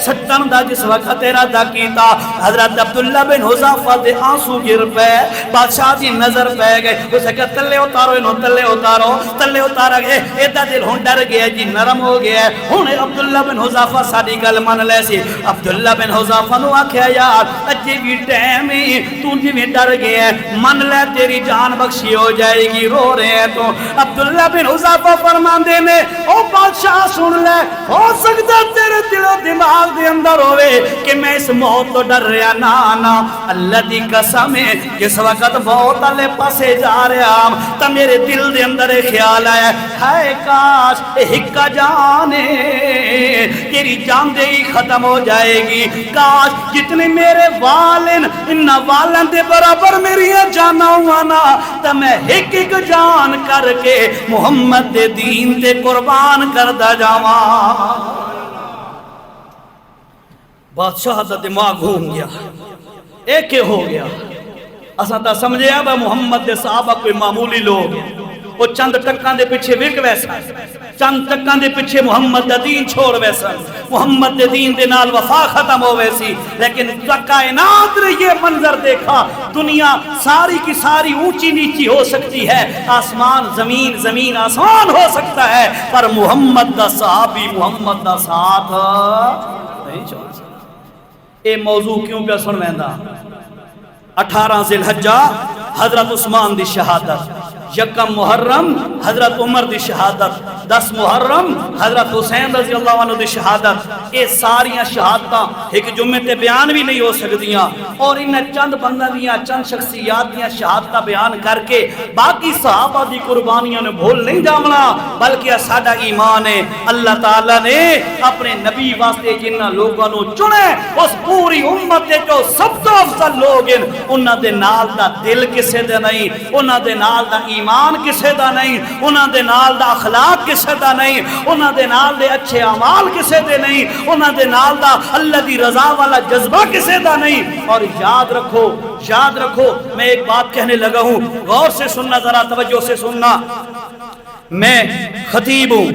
سٹن دا جس وقت ارادہ کیتا، حضرت عبداللہ بن حذافہ دے آنسو گر پے، بادشاہ دی نظر پہ گئے، اسے کہ تلے اتارو انہوں، تلے اتارو، تلے اتارا گئے، ایدہ دل ہون ڈر گیا جی، نرم ہو گیا ہے۔ ہون عبداللہ بن حذافہ ساڑی گل من لے سی، عبداللہ بن حذافہ نو آکھیا یار اجی بھی ٹیمی تو جی میں ڈر گیا ہے، من لے تیری جان بخشی ہو جائے گی، رو رہے ہیں تو۔ عبداللہ بن حذافہ فرمان دینے او بادشاہ سن لے، ہو سکتا تیرے دل و دماغ دے اندر ہوئے کہ میں اس موت تو ڈر رہا نانا، اللہ دی قسم ہے جس وقت موت اللہ پاسے جا رہا ہم تا میرے دل دے اندر خیال آیا ہے کاش ہکا جانے تیری جان دے ہی ختم ہو جائے گی، کاش جتنے میرے والن انہا والن دے برابر میری جانا ہوانا تا میں ایک ایک جان کر کے محمد دے دین تے قربان کردہ جاواں۔ بادشاہ دا دماغ گھوم گیا، ایک ہو گیا، اساں تا سمجھے اب محمد دے صحابہ کوئی معمولی لوگ ہیں، وہ چند ٹکان دے پیچھے وک ویسا، چند ٹکان دے پیچھے محمد دا دین چھوڑ ویسا، محمد دے دین دے نال وفا ختم ہو ویسی، لیکن کائنات نے یہ منظر دیکھا، دنیا ساری کی ساری اونچی نیچی ہو سکتی ہے، آسمان زمین، زمین آسمان ہو سکتا ہے، پر محمد دا صحابی محمد دا ساتھ نہیں چھوڑ سکتا۔ اے موضوع کیوں پہ سن ویندا؟ 18 ذی الحجہ حضرت عثمان دی شہادت، یکم محرم حضرت عمر دی شہادت، 10 محرم حضرت حسین رضی اللہ عنہ دی شہادت، یہ ساریاں شہادتاں ایک جمعے تے بیان بھی نہیں ہو سکتیاں، اور انہیں چند بندہ دیاں چند شخصیات دیاں شہادتاں بیان کر کے باقی صحابہ دی قربانیاں نے بھول نہیں جامنا، بلکہ ساڈا ایمان ہے اللہ تعالیٰ نے اپنے نبی واسطے جنہ لوگوں نے چنے اس پوری امت دے جو سب تو افضل لوگ ہیں، انہاں دے نال دا دل کسے دے نہیں، انہاں دے نال دا ایمان کسے دا نہیں، انہاں دے نال دا اخلاق کسے دا نہیں، انہاں دے نال دے اچھے اعمال کسے دے نہیں، انہاں دے نال دا اللہ دی رضا والا جذبہ کسے دا نہیں۔ اور یاد رکھو میں ایک بات کہنے لگا ہوں، غور سے سننا، ذرا توجہ سے سننا، میں خطیب ہوں،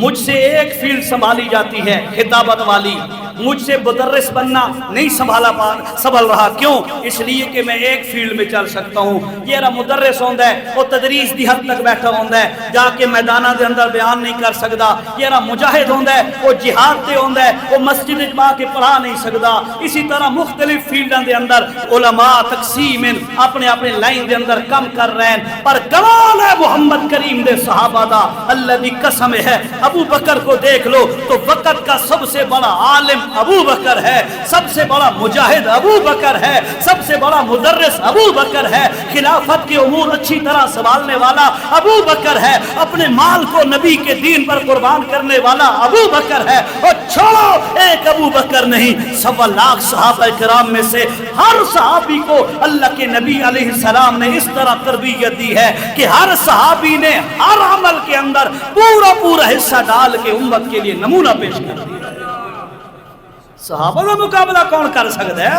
مجھ سے ایک فیلڈ سنبھالی جاتی ہے خطابت والی، مجھ سے مدرس بننا نہیں سنبھل رہا. کیوں؟ اس لیے کہ میں ایک فیلڈ میں چل سکتا ہوں. یہ رہا مدرس ہوندا ہے وہ تدریس دی حد تک بیٹھا ہوندا ہے, جا کے میدانہ دے اندر بیان نہیں کر سکتا. یہ رہا مجاہد ہوندا ہے وہ جہاد تے ہوندا ہے, وہ مسجد اجماع کے پڑھا نہیں سکتا. اسی طرح مختلف فیلڈاں دے اندر علماء تقسیم اپنے اپنے لائن دے اندر کم کر رہے ہیں. پر کمال ہے محمد کریم دے صحابہ دا, اللہ دی قسم ہے. ابو بکر کو دیکھ لو تو وقت کا سب سے بڑا عالم ابو بکر ہے, سب سے بڑا مجاہد ابو بکر ہے, سب سے بڑا مدرس ابو بکر ہے, خلافت کے امور اچھی طرح سنبھالنے والا ابو بکر ہے, اپنے مال کو نبی کے دین پر قربان کرنے والا ابو بکر ہے. اور چھوڑو ایک ابو بکر نہیں, 1.25 لاکھ صحابہ کرام میں سے ہر صحابی کو اللہ کے نبی علیہ السلام نے اس طرح تربیت دی ہے کہ ہر صحابی نے ہر عمل کے اندر پورا حصہ ڈال کے امت کے لیے نمونہ پیش کر دیا. صحابہ کا مقابلہ کون کر سکتا ہے؟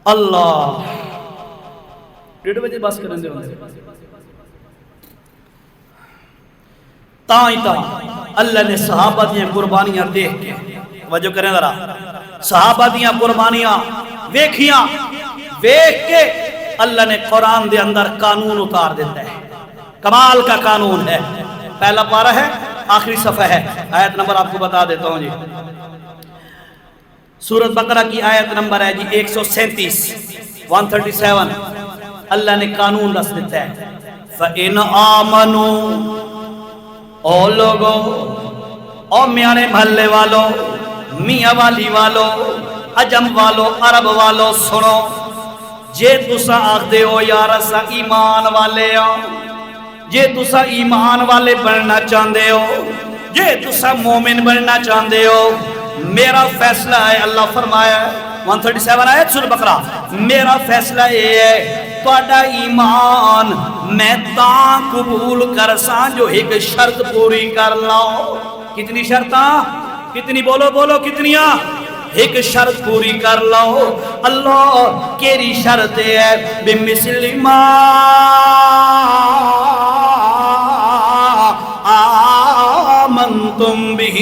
اللہ 1:30 بجے بس کرنے دے ہوندے تا اللہ نے صحابہ دیاں قربانیاں دیکھ کے, توجہ کریں ذرا, صحابہ دیاں قربانیاں ویکھیاں, ویکھ کے اللہ نے قرآن دے اندر قانون اتار دیتا ہے. کمال کا قانون ہے. پہلا پارہ ہے, آخری صفحہ ہے, آیت نمبر آپ کو بتا دیتا ہوں جی. سورۃ بقرہ کی آیت نمبر ہے جی 137 137. اللہ نے قانون رس دیتا ہے, فَإِنْ آمَنُوا, او لوگو, او میانے محلے والو, میاں والی والو, عجم والو, عرب والو, سنو. جے تسا آخ دے ہو یار اسا ایمان والے ہو, جے تسا ایمان والے بننا چاہندے ہو, جے تسا مومن بننا چاہندے ہو, میرا فیصلہ ہے. اللہ فرمایا 137 آیت سورۃ بقرہ, میرا فیصلہ یہ ہے تہاڈا ایمان میں تاں قبول کرساں جو ایک شرط پوری کر لاؤ. کتنی شرطاں؟ کتنی؟ بولو کتنیاں؟ ایک شرط پوری کر لو. اللہ کیری شرط ہے؟ بِمِثْلِ مَا آمَنْتُمْ بِهِ,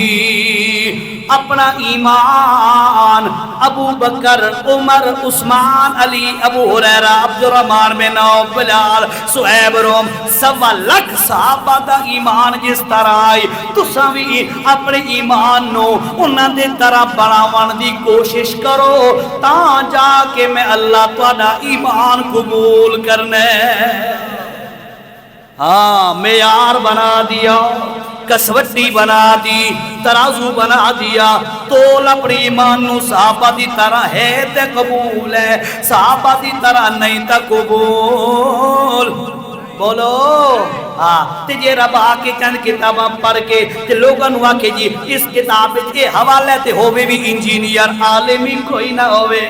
اپنا ایمان ابو بکر, عمر, عثمان, علی, ابو ہریرہ, عبد الرحمن بن عوف, بلال, صہیب روم, 1.25 لاکھ صحابہ دا ایمان جس طرح آئی, تساں وی اپنے ایمان نو انہاں دے طرح بناون دی کوشش کرو, تاں جا کے میں اللہ تہاڈا ایمان قبول کرنے. ہاں معیار بنا دیا, کسوٹی بنا دی, ترازو بنا دیا, تول اپنی ایمان نو صحابہ دی طرح ہے تے قبول ہے, صحابہ دی طرح نہیں تے قبول. بولو تے جے رب آکے چند کتاباں پڑھ کے تے لوگاں نو آکے جی اس کتاب کے حوالے تے ہووے بھی انجینئر, عالمی کوئی نہ ہووے,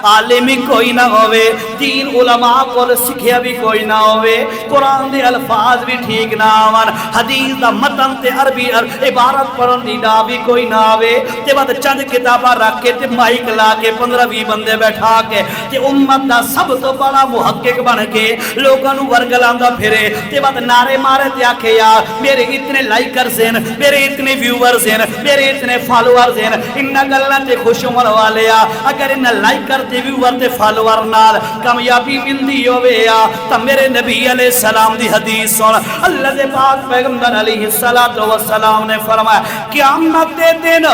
عالمی کوئی نہ ہووے, دین علماء کو سکھیا بھی کوئی نہ ہووے, قرآن دے الفاظ بھی ٹھیک نہ آون, حدیث دا متن تے عربی عبارت پڑھن دی دا بھی کوئی نہ آوے, تے بعد چند کتاباں رکھ کے تے مائک لا کے 15-20 بندے بیٹھا کے تے امت دا سب تو بڑا محقق بن کے لوگاں نو ورگلاندا پھرے, تے بعد نعرے مارے تے آکھے یار میرے اتنے لائکرز ہیں, میرے اتنے ویورز ہیں, میرے اتنے فالوورز ہیں, انہاں گلاں تے خوش ہون والے آ, اگر انہاں کرتے بھی ورتے فالوور نال کامیابی ملدی ہوئے تا میرے نبی علیہ السلام دی حدیث سن. اللہ دے پاک پیغمبر علیہ السلام نے فرمایا قیامت دے دن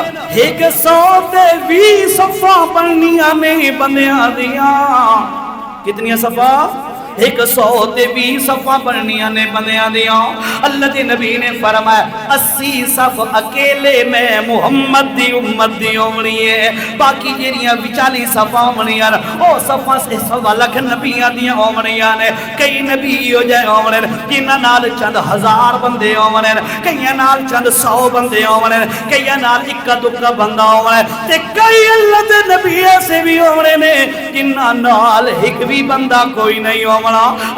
120 صفحہ پڑھنیاں نے بندیاں دیاں. کتنی صفحہ؟ 120 صفحہ پڑھنیاں نے بندیاں دیاں. اللہ دے نبی نے فرمایا 80 صفحہ اکیلے میں محمد دی امت دی ہونی ہے, باقی جیڑیاں 40 صفحہ ہونیاں او صفحہ سے 1.25 لاکھ نبیاں دیاں ہونیاں نے. کئی نبی ہو جائے ہونے جنہاں نال چند 1000 بندے ہونے, کئی نال چند 100 بندے ہونے, کئی نال اکا دکا بندہ ہونے, تے کئی اللہ دے نبی ایسے بھی ہونے نے جنہاں نال ایک بھی بندہ کوئی نہیں ہونا,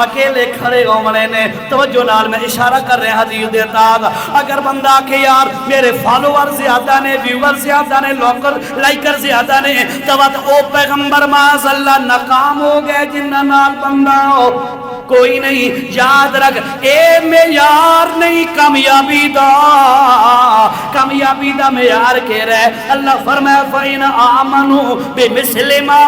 اکیلے کھڑے ہونے نے. توجہ نال میں اشارہ کر رہے حدیث دیتا, اگر بندہ کہ یار میرے فالوور زیادہ نے, ویور زیادہ نے, لائکر زیادہ نے, تو او پیغمبر معاذ اللہ ناکام ہو گئے جنہاں نال بندہ ہو کوئی نہیں. یاد رکھ اے معیار نہیں کامیابی دا, کامیابی دا معیار کہہ رہا ہے. اللہ فرمایا فَإِنْ آمَنُوا بِمِثْلِ مَا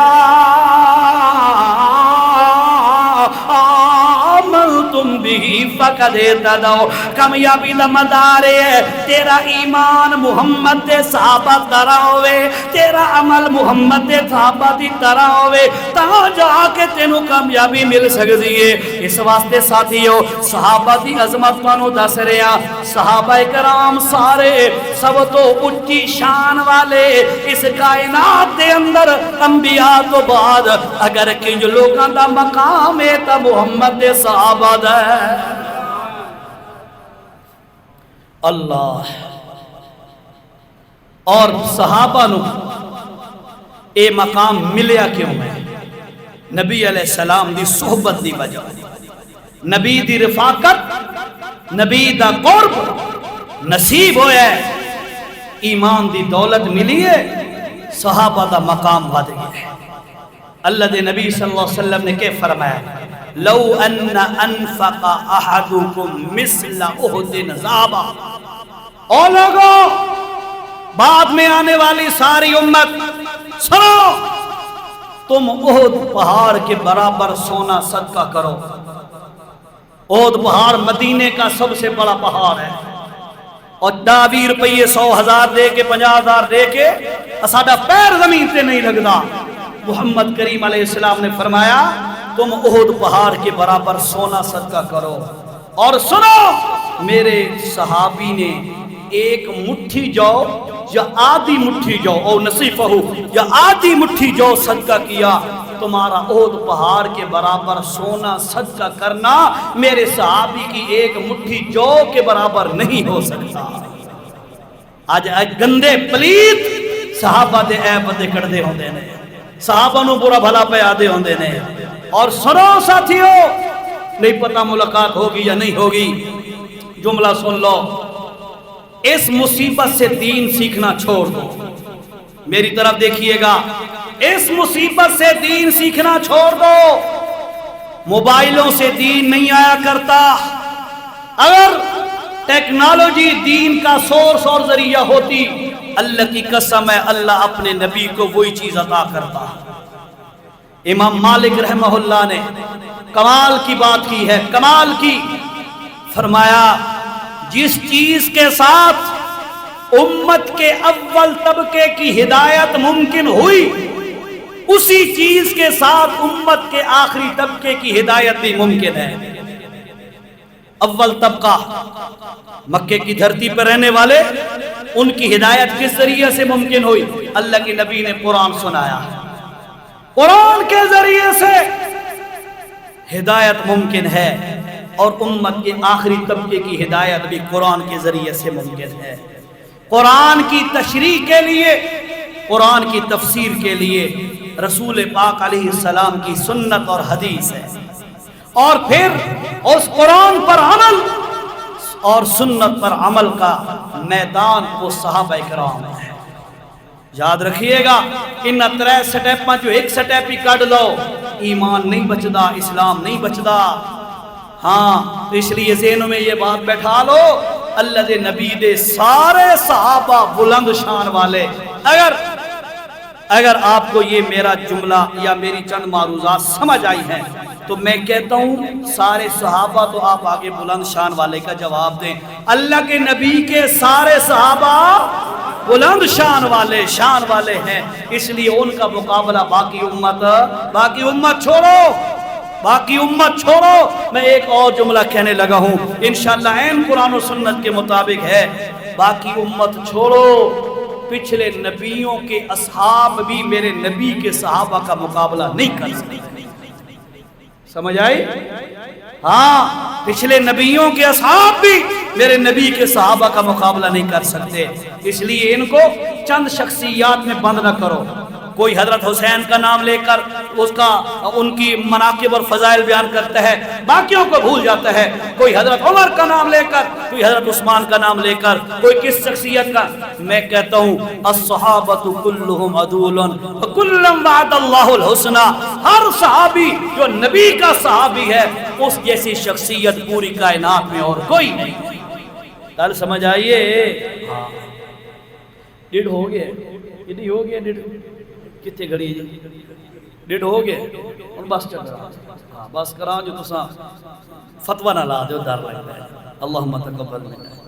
آمنتم به فقد اهتدوا. کامیابی دا مدار ہے تیرا ایمان محمد دے صحابہ طرح ہوئے, تیرا عمل محمد دے صحابہ دی طرح ہوئے, تاں جا کے تینوں کامیابی مل سکتی ہے. اس واسطے ساتھیو صحابہ دی عظمت تانوں دس رہا. صحابہ کرام سارے سب تو اونچی شان والے اس کائنات دے اندر انبیاء تو بعد اگر کنج لوگاں دا مقام ہے تا محمد دے صحابہ دا. اللہ اور صحابہ نو اے مقام ملیا کیوں ہے؟ نبی علیہ السلام دی صحبت دی وجہ, نبی دی رفاقت, نبی دا قرب نصیب ہویا ہے, ایمان دی دولت ملی ہے, صحابہ دا مقام بڑھ گیا ہے. اللہ دے نبی صلی اللہ علیہ وسلم نے کہ فرمایا لو ان انفق احدکم مثل احد ذهبا. او لوگوں بعد میں آنے والی ساری امت سنو, تم احد پہاڑ کے برابر سونا صدقہ کرو. احد پہاڑ مدینے کا سب سے بڑا پہاڑ ہے, اور 20 روپیے 100,000 دے کے 50,000 دے کے ساڈا پیر زمین سے نہیں لگتا. محمد کریم علیہ السلام نے فرمایا تم احد پہاڑ کے برابر سونا صدقہ کرو. اور سنو میرے صحابی نے ایک مٹھی جو یا آدھی مٹھی جو او نصیفہ یا آدھی مٹھی جو صدقہ کیا, تمہارا احد پہاڑ کے برابر سونا صدقہ کرنا میرے صحابی کی ایک مٹھی جو کے برابر نہیں ہو سکتا. آج گندے پلیت صحابہ دے عیب دے کردے ہوندے نے, صحابہ نو برا بھلا پہ آدھے ہوندے نے. اور سنو ساتھیو, نہیں پتہ ملاقات ہوگی یا نہیں ہوگی, جملہ سن لو, اس مصیبت سے دین سیکھنا چھوڑ دو. میری طرف دیکھیے گا, اس مصیبت سے دین سیکھنا چھوڑ دو. موبائلوں سے دین نہیں آیا کرتا. اگر ٹیکنالوجی دین کا سورس اور ذریعہ ہوتی, اللہ کی قسم ہے اللہ اپنے نبی کو وہی چیز عطا کرتا. امام مالک رحمہ اللہ نے کمال کی بات کی ہے, کمال کی. فرمایا جس چیز کے ساتھ امت کے اول طبقے کی ہدایت ممکن ہوئی, اسی چیز کے ساتھ امت کے آخری طبقے کی ہدایت بھی ممکن ہے. اول طبقہ مکے کی دھرتی پر رہنے والے, ان کی ہدایت کس ذریعے سے ممکن ہوئی؟ اللہ کے نبی نے قرآن سنایا, قرآن کے ذریعے سے ہدایت ممکن ہے. اور امت کے آخری طبقے کی ہدایت بھی قرآن کے ذریعے سے ممکن ہے. قرآن کی تشریح کے لیے, قرآن کی تفسیر کے لیے رسول پاک علیہ السلام کی سنت اور حدیث ہے, اور پھر اس قرآن پر عمل اور سنت پر عمل کا میدان وہ صحابہ کرام ہے. یاد رکھیے گا ان 3 سٹیپاں جو ایک سٹیپ ہی کٹ لو, ایمان نہیں بچدا, اسلام نہیں بچدا. ہاں تو اس لیے ذہنوں میں یہ بات بیٹھا لو, اللہ دے نبی دے سارے صحابہ بلند شان والے. اگر آپ کو یہ میرا جملہ یا میری چند معروضات سمجھ آئی ہیں تو میں کہتا ہوں سارے صحابہ تو آپ آگے بلند شان والے کا جواب دیں. اللہ کے نبی کے سارے صحابہ بلند شان والے ہیں, اس لیے ان کا مقابلہ باقی امت چھوڑو. میں ایک اور جملہ کہنے لگا ہوں, انشاءاللہ عین قرآن و سنت کے مطابق ہے. باقی امت چھوڑو, پچھلے نبیوں کے اصحاب بھی میرے نبی کے صحابہ کا مقابلہ نہیں کر سکتے. سمجھ آئی؟ ہاں, پچھلے نبیوں کے اصحاب بھی میرے نبی کے صحابہ کا مقابلہ نہیں کر سکتے. اس لیے ان کو چند شخصیات میں بند نہ کرو. کوئی حضرت حسین کا نام لے کر اس کا ان کی مناقب اور فضائل بیان کرتا ہے، باقیوں کو بھول جاتا ہے۔ کوئی حضرت عمر کا نام لے کر، کوئی حضرت عثمان کا نام لے کر، کوئی کس شخصیت کا۔ میں کہتا ہوں الصحابۃ کلھم عدول وکلا وعد اللہ الحسنی، ہر صحابی جو نبی کا صحابی ہے اس جیسی شخصیت پوری کائنات میں اور کوئی نہیں۔ کل سمجھ آئیے؟ ہاں ڈیڑھ ہو گیا، یہ ہو گیا ڈیڑھ، کتنے گھڑی ہے جی؟ ڈیڑھ ہو گیا اور بس چل رہا، ہاں بس کرا جو تساں فتوہ نہ لا دو، ڈر لگتا ہے۔ اللہم تقبل منا۔